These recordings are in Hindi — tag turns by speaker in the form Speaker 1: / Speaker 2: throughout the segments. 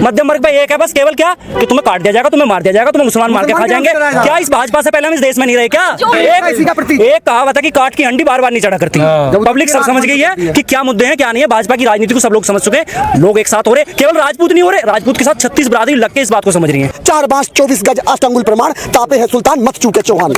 Speaker 1: मध्यम वर्ग पे एक है बस, केवल क्या कि तुम्हें काट दिया जाएगा, तुम्हें मार दिया जाएगा, तुम्हें मुसलमान मार के खा जाएंगे। क्या इस भाजपा से पहले हम इस देश में नहीं रहे क्या? एक कहावत है कि काट की हंडी बार बार नहीं चढ़ा करती। पब्लिक सब समझ गई है कि क्या मुद्दे हैं क्या नहीं है। भाजपा की राजनीति को सब लोग समझ चुके हैं। लोग एक साथ हो रहे, केवल राजपूत नहीं हो रहे, राजपूत के साथ 36 बरादरी लग के इस बात को समझ रही है।
Speaker 2: 4 बांस 24 गज 8 अंगुल प्रमाण, तापे है सुल्तान मत चूके चौहान।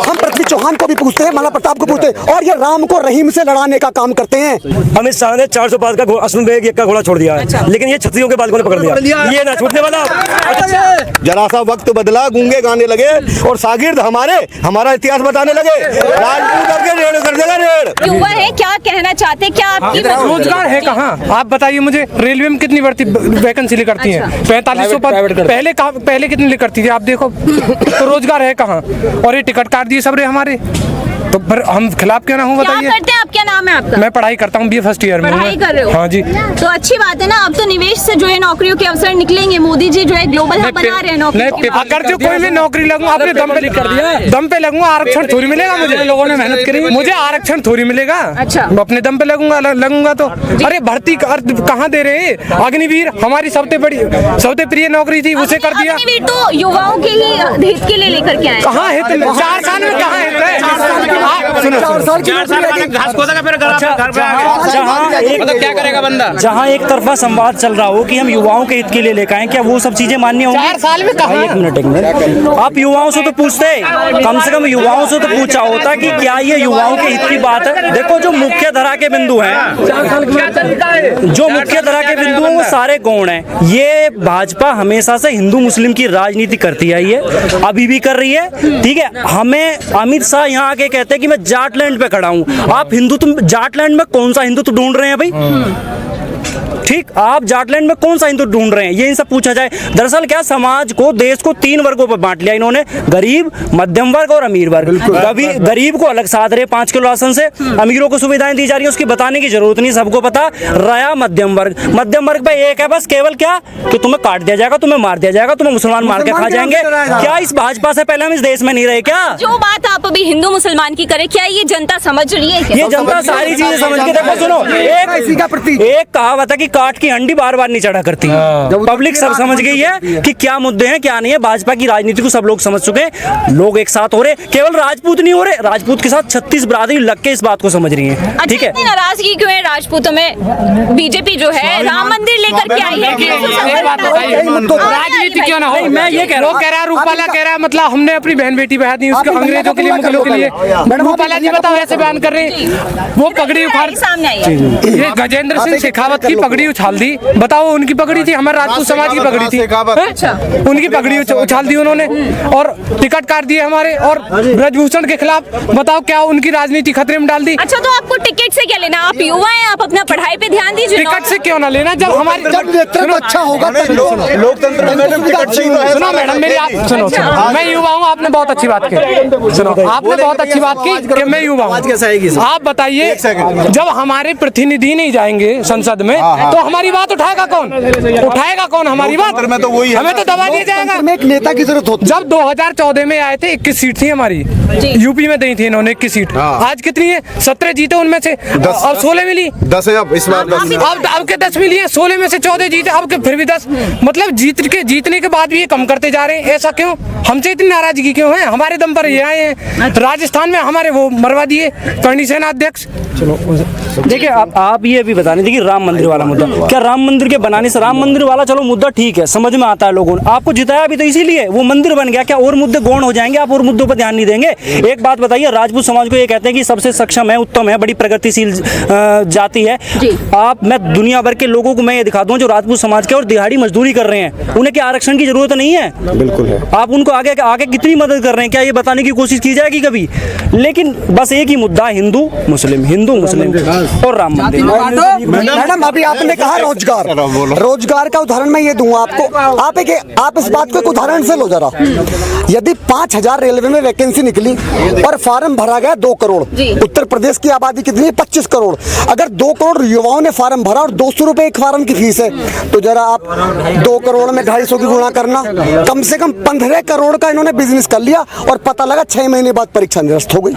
Speaker 2: हम पृथ्वी चौहान को भी पूछते हैं, महाराणा प्रताप को पूछते हैं, और ये राम को रहीम से लड़ाने का काम करते हैं।
Speaker 1: अमित शाह ने 405 का अश्वमेध यज्ञ का घोड़ा छोड़ दिया है, लेकिन ये छत्रियों के बालकों ने पकड़ लिया। ये ना छूटने वाला।
Speaker 3: जरा सा वक्त बदला, गूंगे गाने लगे और शागिर्द हमारा इतिहास बताने लगे। राजपूत अब के रेड कर देगा, रेड।
Speaker 4: युवा है, क्या कहना चाहते हैं? क्या आपकी
Speaker 5: रोजगार है कहाँ? आप बताइए मुझे। रेलवे में कितनी भर्ती वैकेंसी निकलती है? 4500 पद। पहले कितनी निकलती थी आप देखो। तो रोजगार है कहाँ? और ये टिकट काट दिए सब रे हमारे, तो फिर हम खिलाफ क्यों ना हूँ बताइए।
Speaker 4: क्या करते हैं आप? क्या नाम है आपका?
Speaker 5: मैं पढ़ाई करता हूँ, BA फर्स्ट ईयर में।
Speaker 4: पढ़ाई कर रहे हो?
Speaker 5: हाँ जी।
Speaker 4: तो अच्छी बात है ना। अब तो निवेश से जो है नौकरियों के अवसर निकलेंगे। मोदी जी जो है ग्लोबल हब बना रहे हैं नौकरी।
Speaker 5: अगर जो कोई भी नौकरी लगूंगा अपने दम पे कर दिया, दम पे लगूंगा, आरक्षण थोड़ी मिलेगा मुझे। लोगों ने मेहनत करी, मुझे आरक्षण थोड़ी मिलेगा।
Speaker 4: अच्छा,
Speaker 5: अपने दम पे लगूंगा तो। अरे भर्ती कहाँ दे रहे हैं? अग्निवीर हमारी सबसे प्रिय नौकरी थी, उसे कर दिया।
Speaker 4: अग्निवीर तो युवाओं के ही हित के लिए लेकर के आए।
Speaker 5: कहाँ है? 4 साल में कहाँ है?
Speaker 1: क्या करेगा बंदा? जहाँ एक तरफा संवाद चल रहा हो कि हम युवाओं के हित के लिए लेकर आए, क्या वो सब चीजें मान्य होंगी?
Speaker 5: 4 साल में कहाँ?
Speaker 1: एक मिनट आप युवाओं से तो पूछते, कम से कम युवाओं से तो पूछा होता कि क्या ये युवाओं के हित की बात है। देखो जो मुख्य धारा के बिंदु हैं, जो मुख्य धारा के बिंदु हैं वो सारे गौण हैं। ये भाजपा हमेशा से हिंदू मुस्लिम की राजनीति करती आई है, अभी भी कर रही है। ठीक है, हमें अमित शाह यहाँ आके कहते हैं कि मैं जाटलैंड पे खड़ा हूँ। आप हिंदू, तुम जाटलैंड में कौन सा हिंदू ढूंढ रहे हैं भाई? ठीक, आप जाटलैंड में कौन सा हिंदू ढूंढ रहे हैं? ये इन सब पूछा जाए। दरअसल क्या समाज को, देश को 3 वर्गों पर बांट लिया इन्होंने, गरीब, मध्यम वर्ग और अमीर वर्ग। गरीब को अलग साध रहे 5 किलो राशन से, अमीरों को सुविधाएं दी जा रही है, उसकी बताने की जरूरत नहीं, सबको पता। रहा मध्यम वर्ग पे एक है बस, केवल क्या कि तुम्हें काट दिया जाएगा, तुम्हें मार दिया जाएगा, तुम्हें मुसलमान मार के खा जाएंगे। क्या इस भाजपा से पहले हम इस देश में नहीं रहे क्या?
Speaker 4: जो बात आप अभी हिंदू मुसलमान की करें, क्या ये जनता समझ रही है?
Speaker 1: ये जनता सारी चीजें समझ के, देखो सुनो, एक कहावत है कि काट की हंडी बार बार नहीं चढ़ा करती। पब्लिक सब समझ गई है कि क्या मुद्दे हैं क्या नहीं है। भाजपा की राजनीति को सब लोग समझ चुके हैं। लोग एक साथ हो रहे, केवल राजपूत नहीं हो रहे, राजपूत के साथ 36 बरादरी लग के इस बात को समझ रही है। ठीक है,
Speaker 4: नाराजगी क्यों है राजपूतों में? बीजेपी जो है राम मंदिर लेकर के आई है,
Speaker 5: राजनीति क्यों ना हो? मैं ये कह रहा हूँ, रूपाला कह रहा है मतलब हमने अपनी बहन बेटी बहा दी उसके अंग्रेजों के लिए, मुगलों के लिए। रूपाला जी बताओ ऐसे बयान कर रहे हैं। वो पगड़ी उखाड़,
Speaker 4: सामने आई,
Speaker 5: ये गजेंद्र सिंह शेखावत की पगड़ी उछाल दी। बताओ, उनकी पगड़ी थी, हमारे राजपूत समाज की पगड़ी थी। अच्छा, उनकी पगड़ी उछाल दी उन्होंने और टिकट काट दिए हमारे, और ब्रजभूषण के खिलाफ बताओ क्या उनकी राजनीति खतरे में डाल दी।
Speaker 4: अच्छा, तो आपको टिकट से क्या लेना? आप युवा हैं, आप अपना पढ़ाई पे ध्यान दीजिए।
Speaker 5: टिकट से क्यों ना लेना? जब हमारी
Speaker 2: अच्छा होगा
Speaker 3: लोकतंत्र में टिकट चाहिए।
Speaker 5: सुनो मैडम मेरी, आप सुनो, मैं युवा हूँ, आपने बहुत अच्छी बात की। सुनो, आपने बहुत अच्छी बात की कि मैं युवा हूँ। आप बताइए, जब हमारे प्रतिनिधि नहीं जाएंगे संसद में तो हमारी बात उठाएगा कौन? हमारी बात में तो वही हमें तो दबा दिया जाएगा।
Speaker 2: एक नेता की जरूरत होती।
Speaker 5: जब 2014 में आए थे 21 सीट थी हमारी, यूपी में दी थी इन्होंने 21 सीट। आज कितनी है? 17 जीते, उनमें से अब 16 मिली।
Speaker 3: 10 है अब इस बार 10।
Speaker 5: अब के 10 मिली है, 16 में से 14 जीते, अब के फिर भी 10। मतलब जीतने के बाद भी ये कम करते जा रहे हैं। ऐसा क्यों? हमसे इतनी नाराजगी क्यों है? हमारे दम पर ये आए हैं। राजस्थान में हमारे वो मरवा दिए करणी सेना अध्यक्ष।
Speaker 1: देखिए आप ये भी बताने देखिए राम मंदिर वाला मुद्दा, क्या राम मंदिर के बनाने से, राम मंदिर वाला चलो मुद्दा ठीक है, समझ में आता है, लोगों ने आपको जिताया भी तो इसीलिए, वो मंदिर बन गया। क्या और मुद्दे गौण हो जाएंगे? आप और मुद्दों पर ध्यान नहीं देंगे? एक बात बताइए, राजपूत समाज को ये कहते हैं कि सबसे सक्षम है, उत्तम है, बड़ी प्रगतिशील जाति है। मैं दुनिया भर के लोगों को मैं ये दिखा दूं जो राजपूत समाज के और दिहाड़ी मजदूरी कर रहे हैं, उन्हें क्या आरक्षण की जरूरत नहीं है?
Speaker 3: बिल्कुल है।
Speaker 1: आप उनको आगे कितनी मदद कर रहे हैं, क्या ये बताने की कोशिश की जाएगी कभी? लेकिन बस एक ही मुद्दा, हिंदू मुस्लिम और राम मंदिर।
Speaker 2: मैडम अभी आपने कहा रोजगार का उदाहरण मैं ये दूंगा आपको। आप इस बात को एक उदाहरण से लो जरा। यदि 5000 रेलवे में वैकेंसी निकली और फार्म भरा गया 2 करोड़, उत्तर प्रदेश की आबादी कितनी है? 25 करोड़। अगर 2 करोड़ युवाओं ने फार्म भरा और 200 रुपए एक फार्म की फीस है, तो जरा आप 2 करोड़ में 250 की गुणा करना, कम से कम 15 करोड़ का इन्होंने बिजनेस कर लिया और पता लगा 6 महीने बाद परीक्षा निरस्त हो गई।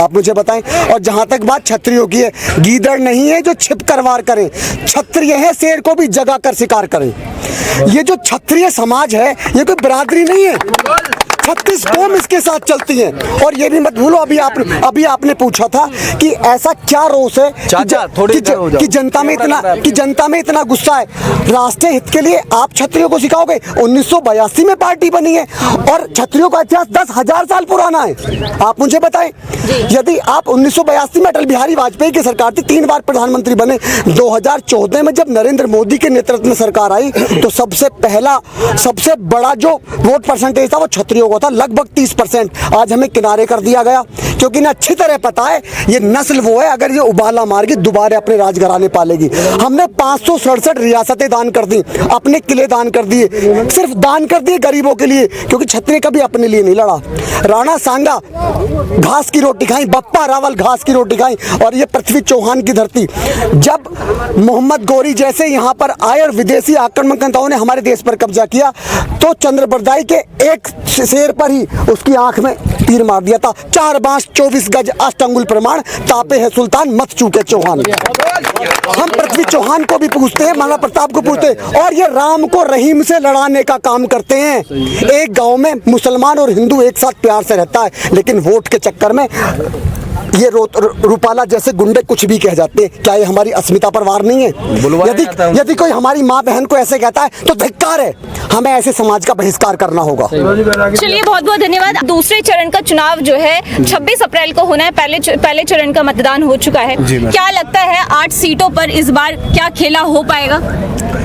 Speaker 2: आप मुझे बताएं। और जहां तक बात छत्रियों की है, गीदड़ नहीं है जो छिप कर वार करें, क्षत्रिय है शेर को भी जगा कर शिकार करें। ये जो क्षत्रिय समाज है ये कोई बरादरी नहीं है, 36 कौम इसके साथ चलती हैं। और ये भी मत भूलो, अभी आपने पूछा था कि ऐसा क्या रोष है कि जनता में इतना गुस्सा है। राष्ट्रीय हित के लिए आप क्षत्रियों को सिखाओगे? 1982 में पार्टी बनी है और क्षत्रियों का इतिहास 10,000 साल पुराना है। आप मुझे बताएं, यदि आप 1982 में अटल बिहारी वाजपेयी की सरकार थी, 3 बार प्रधानमंत्री बने, 2014 में जब नरेंद्र मोदी के नेतृत्व में सरकार आई तो सबसे बड़ा जो वोट परसेंटेज था वो क्षत्रियों था, लगभग 30%। आज हमें किनारे कर दिया गया क्योंकि इन्हें अच्छी तरह पता है ये नस्ल वो है, अगर ये उबाला मारगी दोबारा अपने राजघराने पालेगी। हमने 567 रियासतें दान कर दी, अपने किले दान कर दिए, सिर्फ दान कर दिए गरीबों के लिए, क्योंकि क्षत्रिय कभी अपने लिए नहीं लड़ा। राणा सांगा घास की रोटी खाई, बप्पा रावल घास की रोटी खाई, और ये पृथ्वी चौहान की धरती। जब मोहम्मद गौरी जैसे यहाँ पर आए और विदेशी आक्रमणकर्ताओं ने हमारे देश पर कब्जा किया तो चंद्रबरदाई के एक शेर पर ही उसकी आंख में तीर मार दिया था। 4 बांस 24 गज अष्टंगुल प्रमाण, तापे है सुल्तान मत चूके चौहान। हम पृथ्वी चौहान को भी पूछते हैं, महाराणा प्रताप को पूछते हैं, और ये राम को रहीम से लड़ाने का काम करते हैं। एक गांव में मुसलमान और हिंदू एक साथ प्यार से रहता है, लेकिन वोट के चक्कर में ये रूपाला जैसे गुंडे कुछ भी कह जाते हैं। क्या ये हमारी अस्मिता पर वार नहीं है? यदि कोई हमारी माँ बहन को ऐसे कहता है तो धिक्कार है, हमें ऐसे समाज का बहिष्कार करना होगा।
Speaker 4: चलिए बहुत बहुत धन्यवाद। दूसरे चरण का चुनाव जो है 26 अप्रैल को होना है, पहले चरण का मतदान हो चुका है। क्या लगता है 8 सीटों पर इस बार क्या खेला हो पाएगा?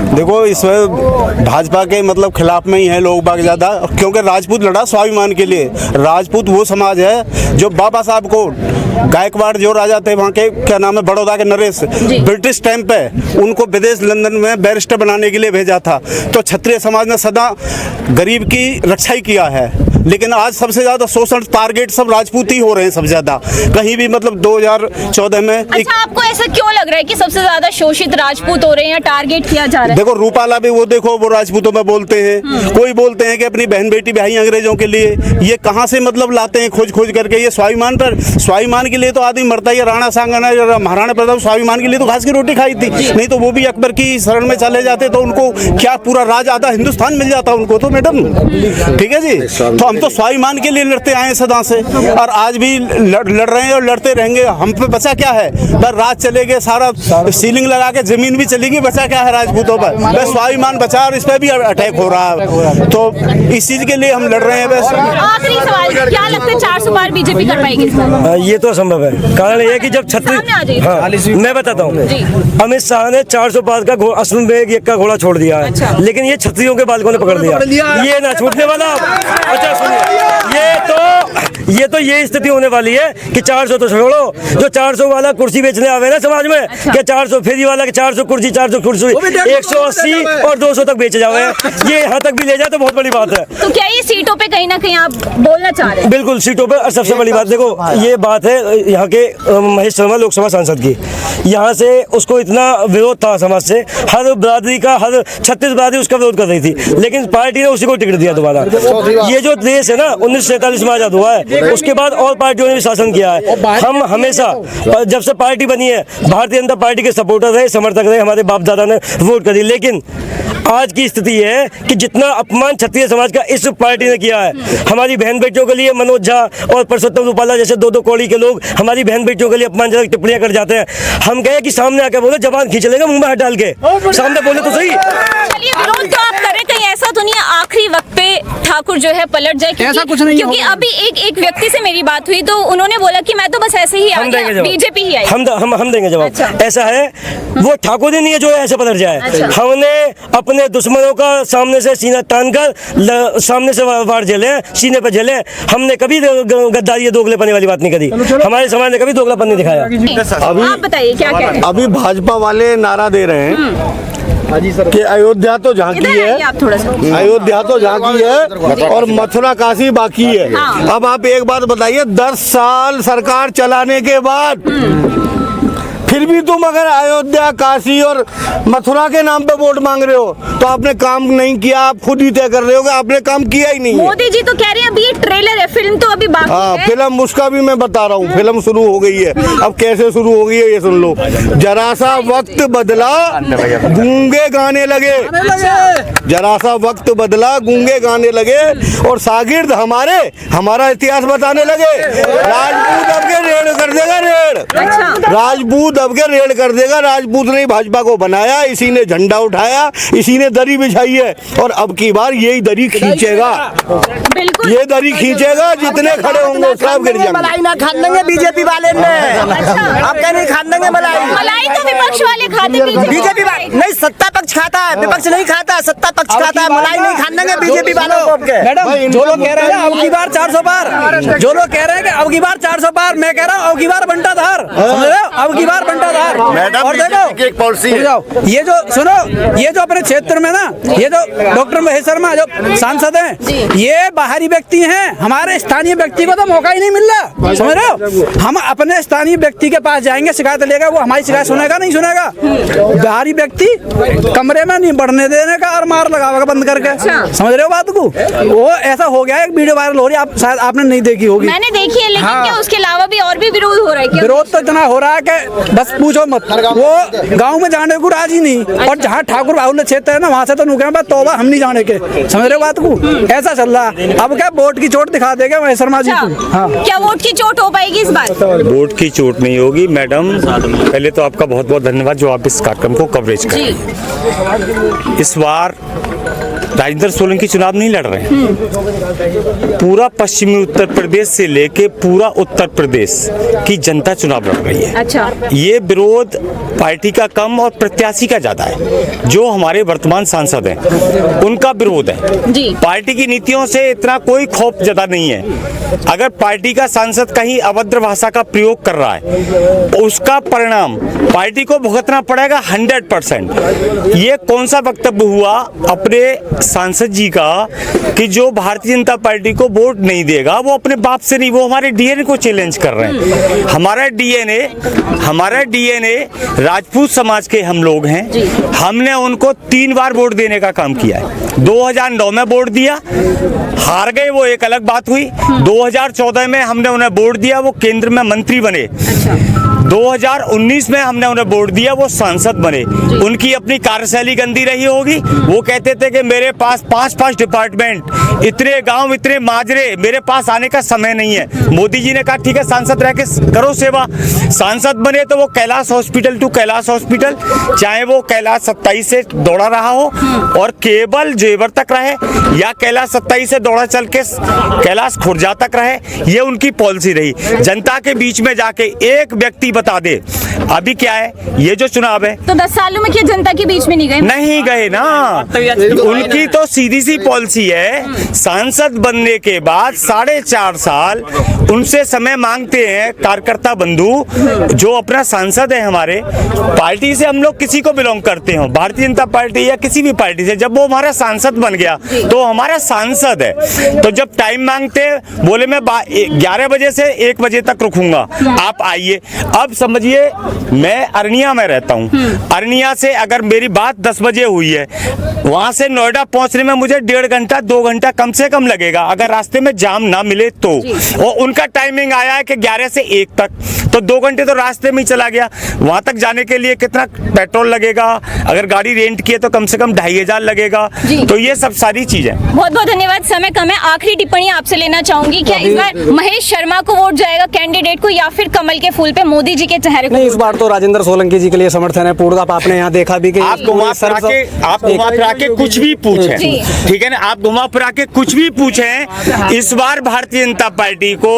Speaker 3: देखो, इसमें भाजपा के मतलब खिलाफ में ही है लोग बाग ज्यादा, क्योंकि राजपूत लड़ा स्वाभिमान के लिए। राजपूत वो समाज है जो बाबा साहब को गायकवाड़ जो राजा थे वहाँ के, क्या नाम है, बड़ौदा के नरेश, ब्रिटिश टाइम पे उनको विदेश लंदन में बैरिस्टर बनाने के लिए भेजा था। तो क्षत्रिय समाज ने सदा गरीब की रक्षा ही किया है, लेकिन आज सबसे ज्यादा शोषण टारगेट सब राजपूत ही हो रहे हैं सबसे ज्यादा। कहीं भी मतलब 2014 में
Speaker 4: अच्छा, आपको ऐसा क्यों लग रहा है कि सबसे ज्यादा शोषित राजपूत हो रहे हैं या टारगेट किया जा रहा है?
Speaker 3: देखो, रूपाला भी वो देखो, वो राजपूतों में बोलते हैं, कोई बोलते हैं कि अपनी बहन बेटी ब्याही अंग्रेजों के लिए। ये कहाँ से मतलब लाते हैं खोज करके? ये स्वाभिमान के लिए तो आदमी मरता ही है। राणा सांगा ने, महाराणा प्रताप स्वाभिमान के लिए तो घास की रोटी खाई थी, नहीं तो वो भी अकबर की शरण में चले जाते तो उनको क्या पूरा राज आधा हिंदुस्तान मिल जाता उनको तो। मैडम ठीक है जी, तो हम तो स्वाभिमान के लिए लड़ते आए सदा से, और आज भी लड़ रहे हैं और लड़ते रहेंगे। हम पे बचा क्या है? बस राज चले गए, सारा सीलिंग लगा के जमीन भी चलेगी, बचा क्या है राजपूतों पर? बस स्वाभिमान बचा और इस पर भी अटैक हो रहा है, तो इस चीज के लिए हम लड़ रहे हैं। बस
Speaker 4: आखिरी सवाल, क्या लगता है 400 पार बीजेपी कर पाएगी?
Speaker 1: ये तो असंभव है। कारण ये है कि जब छत्तीस, मैं बताता हूँ, अमित शाह ने 400 पार का असम में एक का घोड़ा छोड़ दिया है। अच्छा। लेकिन ये क्षत्रियों के बालकों ने पकड़ लिया, ये ना छूटने वाला। अच्छा सुनिए, ये स्थिति होने वाली है कि 400 तो छोड़ो, जो 400 वाला कुर्सी बेचने आवे ना समाज में, क्या 400 फेरी वाला के 400 कुर्सी 180 और 200 तक बेचे जावे, ये यहाँ तक भी ले जाए तो बहुत बड़ी बात है।
Speaker 4: तो क्या ये सीटों पे कहीं ना कहीं आप बोलना चाह रहे हैं?
Speaker 1: बिल्कुल, सीटों पे सबसे बड़ी बात देखो, ये बात है यहाँ के महेश शर्मा लोकसभा सांसद की, यहाँ से उसको इतना विरोध था समाज से, हर बरादरी का, हर 36 बरादरी उसका विरोध कर रही थी, लेकिन पार्टी ने उसी को टिकट दिया दोबारा। ये जो देश है ना 1947 में आजाद हुआ है, उसके बाद और पार्टियों ने भी शासन किया है। हम हमेशा जब से पार्टी बनी है भारतीय जनता पार्टी के सपोर्टर रहे, समर्थक रहे, हमारे बाप दादा ने वोट करी। लेकिन आज की स्थिति है कि जितना अपमान क्षत्रिय समाज का इस पार्टी ने किया है, हमारी बहन बेटियों के लिए मनोज झा और परसोत्तम रूपाला जैसे 2-2 कौड़ी के लोग हमारी बहन बेटियों के लिए अपमानजनक टिप्पणियां कर जाते हैं। हम कहे कि सामने आकर बोले, जबान खींच लेगा मुंह में हाथ डाल के, सामने बोले तो सही।
Speaker 4: चलिए, विरोध तो आप करें, कहीं ऐसा तो नहीं है आखिरी वक्त पे ठाकुर जो है पलट जाए? क्योंकि अभी एक व्यक्ति से मेरी बात हुई तो उन्होंने बोला कि मैं तो बस ऐसे ही आ गया, बीजेपी ही आई।
Speaker 1: हम देंगे जवाब। अच्छा। ऐसा है, वो ठाकुर ही नहीं है जो ऐसे पलट जाए। अच्छा। हमने अपने दुश्मनों का सामने से सीना तानकर सामने से वार झेले, सीने पर झेले। हमने कभी गद्दारी दोगलेपने वाली बात नहीं करी, हमारे समाज ने कभी दोगलापन नहीं दिखाया।
Speaker 4: आप बताइए क्या कह रहे हैं?
Speaker 3: अभी भाजपा वाले नारा दे रहे हैं कि अयोध्या तो झांकी है, अयोध्या तो झांकी है और मथुरा काशी बाकी है। अब आप एक बात बताइए, 10 साल सरकार चलाने के बाद
Speaker 6: फिर भी तुम अगर अयोध्या, काशी और मथुरा के नाम पे वोट मांग रहे हो तो आपने काम नहीं किया। आप खुद ही तय कर रहे हो कि आपने काम किया ही नहीं है।
Speaker 4: मोदी जी तो कह रहे हैं अभी ये ट्रेलर है, फिल्म तो अभी बाकी
Speaker 6: हाँ,
Speaker 4: है।
Speaker 6: फिल्म उसका भी मैं बता रहा हूँ, फिल्म शुरू हो गई है। अब कैसे शुरू हो गई है ये सुन लो। जरा सा वक्त बदला गूंगे गाने लगे, जरा सा वक्त बदला गूंगे गाने लगे और शागिर्द हमारा इतिहास बताने लगे। राजपूत अब के रेड कर देगा, राजपूत अब के रेड कर देगा। राजपूत ने भाजपा को बनाया, इसी ने झंडा उठाया, इसी ने दरी बिछाई है और अब की बार यही दरी खींचेगा।
Speaker 4: बिल्कुल
Speaker 6: ये दरी खींचेगा, जितने खड़े होंगे सब गिर जाएंगे।
Speaker 7: मलाई ना खान देंगे बीजेपी वाले ने। आप कह नहीं खान देंगे
Speaker 4: मलाई तो विपक्ष वाले खाते,
Speaker 7: बीजेपी नहीं, सत्ता पक्ष खाता है, विपक्ष नहीं खाता, सत्ता पक्ष खाता है। मलाई नहीं खान देंगे बीजेपी वालों को।
Speaker 1: मैडम, जो लोग कह रहे हैं अब की बार 400 पार, जो लोग कह रहे हैं कि अब की बार 400 पार, मैं कह रहा हूँ अब की बार बंटाधार, समझ रहे हो? अब की बार बंटाधार। और देखो ये जो सुनो, ये जो अपने क्षेत्र में ना, ये जो डॉक्टर महेश शर्मा जो सांसद हैं, ये बाहरी व्यक्ति हैं। हमारे स्थानीय व्यक्ति को तो मौका ही नहीं मिल रहा, समझ रहे हो? हम अपने स्थानीय व्यक्ति के पास जाएंगे, शिकायत लेगा, वो हमारी शिकायत सुनेगा नहीं सुनेगा? बाहरी व्यक्ति कमरे में नहीं बढ़ने देने का और मार लगाएगा बंद करके, समझ रहे हो बात को? वो ऐसा हो गया है, एक वीडियो वायरल हो रही है, आप शायद आपने नहीं देखी होगी।
Speaker 4: मैंने देखी है, लेकिन
Speaker 1: हाँ।
Speaker 4: क्या उसके अलावा भी और भी विरोध हो रहा है क्या?
Speaker 1: विरोध तो इतना हो रहा है कि बस पूछो मत। वो गांव में जाने को राजी नहीं, और जहाँ ठाकुर बाहुल्य क्षेत्र है ना, वहाँ से तो नुके बस तौबा हम नहीं जाने के, समझ रहे हो बात को? ऐसा चल रहा है। अब क्या वोट की चोट दिखा देगा महेश शर्मा जी को? हाँ,
Speaker 4: क्या वोट की चोट हो पाएगी इस बार?
Speaker 8: वोट की चोट नहीं होगी मैडम। पहले तो आपका बहुत बहुत धन्यवाद जो आप इस कार्यक्रम को कवरेज कर रहे हैं। इस बार राजेंद्र सोलंकी चुनाव नहीं लड़ रहे हैं। पूरा पश्चिमी उत्तर प्रदेश से लेके पूरा उत्तर प्रदेश की जनता चुनाव लड़ रही है।
Speaker 4: अच्छा,
Speaker 8: ये विरोध पार्टी का कम और प्रत्याशी का ज्यादा है। जो हमारे वर्तमान सांसद हैं उनका विरोध है
Speaker 4: जी।
Speaker 8: पार्टी की नीतियों से इतना कोई खौफ ज्यादा नहीं है। अगर पार्टी का सांसद कहीं अभद्र भाषा का प्रयोग कर रहा है तो उसका परिणाम पार्टी को भुगतना पड़ेगा 100%। ये कौन सा वक्तव्य हुआ अपने सांसद जी का कि जो भारतीय जनता पार्टी को वोट नहीं देगा वो अपने बाप से नहीं, वो हमारे डीएनए को चैलेंज कर रहे हैं। हमारा डीएनए राजपूत समाज के हम लोग हैं। हमने उनको 3 बार वोट देने का काम किया है। 2009 में वोट दिया, हार गए, वो एक अलग बात हुई। 2014 में हमने उन्हें वोट दिया, वो केंद्र में मंत्री बने। 2019 में हमने उन्हें वोट दिया, वो सांसद बने। उनकी अपनी कार्यशैली गंदी रही होगी। वो कहते थे कि मेरे पास 5 डिपार्टमेंट, इतने गांव, इतने माजरे, मेरे पास आने का समय नहीं है। मोदी जी ने कहा ठीक है सांसद रह के करो सेवा। सांसद बने तो वो Kailash hospital to Kailash hospital, चाहे वो कैलाश 27 से दौड़ा रहा हो और केवल जेवर तक रहे, या कैलाश 27 से दौड़ा चल के कैलाश खुर्जा तक रहे, ये उनकी पॉलिसी रही। जनता के बीच में जाके एक व्यक्ति बता दे अभी क्या है, ये जो चुनाव है
Speaker 4: तो 10 सालों में क्या जनता के बीच में नहीं गए
Speaker 8: ना। उनकी तो सीधी सी पॉलिसी है, सांसद बनने के बाद 4.5 साल उनसे समय मांगते हैं कार्यकर्ता बंधु जो अपना सांसद है। हमारे पार्टी से हम लोग किसी को बिलोंग करते हो, भारतीय जनता पार्टी या किसी भी पार्टी से, जब वो हमारा सांसद बन गया तो हमारा सांसद है। तो जब टाइम मांगते बोले मैं 11 बजे से 1 बजे तक रुकूंगा, आप आइए। अब समझिए मैं अरनिया में रहता हूँ, अरनिया से अगर मेरी बात 10 बजे हुई है, वहां से नोएडा पहुंचने में मुझे 1.5 घंटा 2 घंटा कम से कम लगेगा अगर रास्ते में जाम ना मिले तो। और उनका टाइमिंग आया है कि 11 से 1 तक, तो 2 घंटे तो रास्ते में ही चला गया। वहां तक जाने के लिए कितना पेट्रोल लगेगा, अगर गाड़ी रेंट की है तो कम से कम 2500 लगेगा। तो ये सब सारी चीजें।
Speaker 4: बहुत बहुत धन्यवाद, समय कम है। आखिरी टिप्पणी आपसे लेना चाहूंगी, क्या इस बार महेश शर्मा को वोट जाएगा कैंडिडेट को, या फिर कमल के फूल पे मोदी जी के चेहरे को?
Speaker 9: नहीं, इस बार तो राजेंद्र सोलंकी जी के लिए समर्थन है पूर्ण। आपने यहाँ देखा भी कि
Speaker 8: आप घुमा फिरा के कुछ भी पूछे, ठीक है ना, आप घुमा फिरा के कुछ भी पूछे। इस बार भारतीय जनता पार्टी को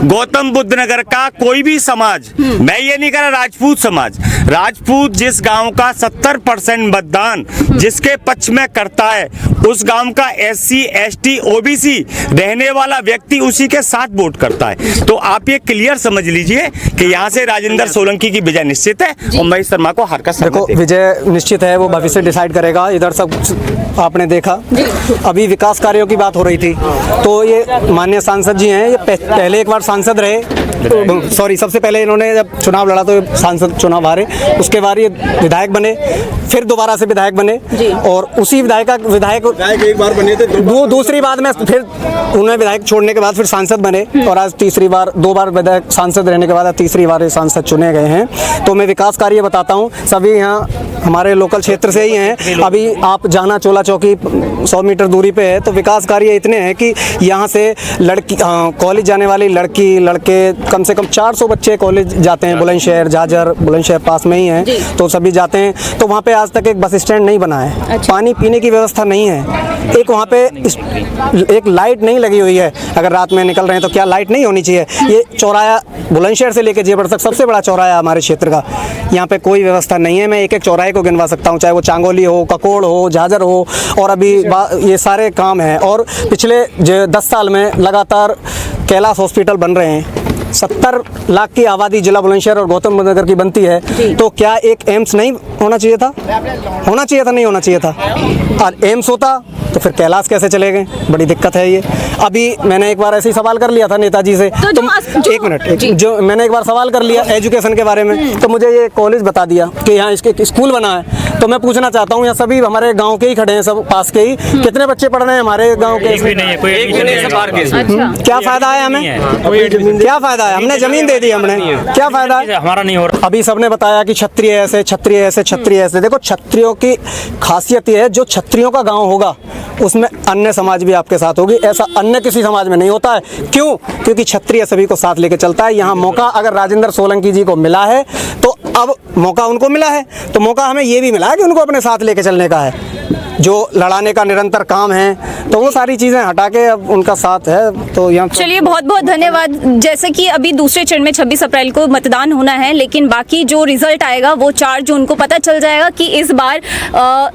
Speaker 8: गौतम बुद्ध नगर का कोई भी समाज, मैं ये नहीं कह रहा राजपूत समाज, राजपूत जिस गांव का 70% मतदान जिसके पक्ष में करता है उस गांव का SC ST OBC रहने वाला व्यक्ति उसी के साथ वोट करता है। तो आप ये क्लियर समझ लीजिए कि यहाँ से राजेंद्र सोलंकी की विजय निश्चित है और महेश शर्मा को हार का
Speaker 9: देखो विजय निश्चित है, वो भविष्य डिसाइड करेगा। इधर सब आपने देखा, अभी विकास कार्यों की बात हो रही थी, तो ये माननीय सांसद जी हैं, ये पहले एक बार सांसद रहे, सॉरी सबसे पहले इन्होंने जब चुनाव लड़ा तो सांसद चुनाव हारे, उसके बाद ये विधायक बने, फिर दोबारा से विधायक बने और उसी विधायक
Speaker 6: एक बार बने थे,
Speaker 9: दूसरी बार में फिर उन्हें विधायक छोड़ने के बाद फिर सांसद बने और आज तीसरी बार, 2 बार विधायक सांसद रहने के बाद तीसरी बार ये सांसद चुने गए हैं। तो मैं विकास कार्य बताता हूँ, सभी यहाँ हमारे लोकल क्षेत्र से ही हैं। अभी आप जाना चोला चौकी 100 मीटर दूरी पे है, तो विकास कार्य इतने हैं कि यहाँ से लड़की कॉलेज जाने वाली लड़की लड़के कम से कम 400 बच्चे कॉलेज जाते हैं। बुलंदशहर झाझर बुलंदशहर पास में ही है, तो सभी जाते हैं। तो वहाँ पे आज तक एक बस स्टैंड नहीं बना है, पानी पीने की व्यवस्था नहीं है, एक वहाँ पे एक लाइट नहीं लगी हुई है। अगर रात में निकल रहे हैं तो क्या लाइट नहीं होनी चाहिए? ये चौराया बुलंदशहर से लेकर जेबर तक सबसे बड़ा चौराया हमारे क्षेत्र का, यहाँ पे कोई व्यवस्था नहीं है। मैं एक एक चौराहे को गिनवा सकता हूँ, चाहे वो चांगोली हो, ककोड़ हो, झाझर हो, और अभी ये सारे काम हैं। और पिछले 10 साल में लगातार कैलाश हॉस्पिटल बन रहे हैं। 70 लाख की आबादी जिला बुलंदशहर और गौतम बुद्ध नगर की बनती है, तो क्या एक एम्स नहीं होना चाहिए था? होना चाहिए था, नहीं होना चाहिए था? और एम्स होता तो फिर कैलाश कैसे चले गए? बड़ी दिक्कत है ये। अभी मैंने एक बार ऐसे ही सवाल कर लिया था नेताजी से, तो एक मिनट, जो मैंने एक बार सवाल कर लिया एजुकेशन के बारे में, तो मुझे ये कॉलेज बता दिया कि यहाँ इसके स्कूल बना है। तो मैं पूछना चाहता हूँ, यहाँ सभी हमारे गाँव के ही खड़े हैं, सब पास के ही, कितने बच्चे पढ़ रहे हैं हमारे गाँव के? क्या फायदा है हमें? क्या फायदा है? हमने जमीन दे दी, हमने क्या फायदा है? हमारा नहीं हो रहा। अभी सबने बताया कि क्षत्रिय ऐसे, क्षत्रिय ऐसे, क्षत्रिय ऐसे। देखो क्षत्रियों की खासियत ये है, जो क्षत्रियों का गांव होगा उसमें अन्य समाज भी आपके साथ होगी, ऐसा अन्य किसी समाज में नहीं होता है। क्यों? क्योंकि क्षत्रिय सभी को साथ लेके चलता है। यहाँ मौका अगर राजेंद्र सोलंकी जी को मिला है तो अब मौका उनको मिला है, तो मौका हमें ये भी मिला है कि उनको अपने साथ लेके चलने का है। जो लड़ाने का निरंतर काम है, तो वो सारी चीजें हटा के अब उनका साथ है। तो यहाँ
Speaker 4: चलिए बहुत बहुत धन्यवाद। जैसे कि अभी दूसरे चरण में 26 अप्रैल को मतदान होना है, लेकिन बाकी जो रिजल्ट आएगा वो 4 जून को पता चल जाएगा कि इस बार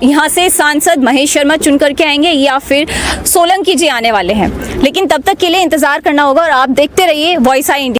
Speaker 4: यहाँ से सांसद महेश शर्मा चुन करके आएंगे या फिर सोलंकी जी आने वाले हैं। लेकिन तब तक के लिए इंतजार करना होगा और आप देखते रहिए वॉइस आई इंडिया।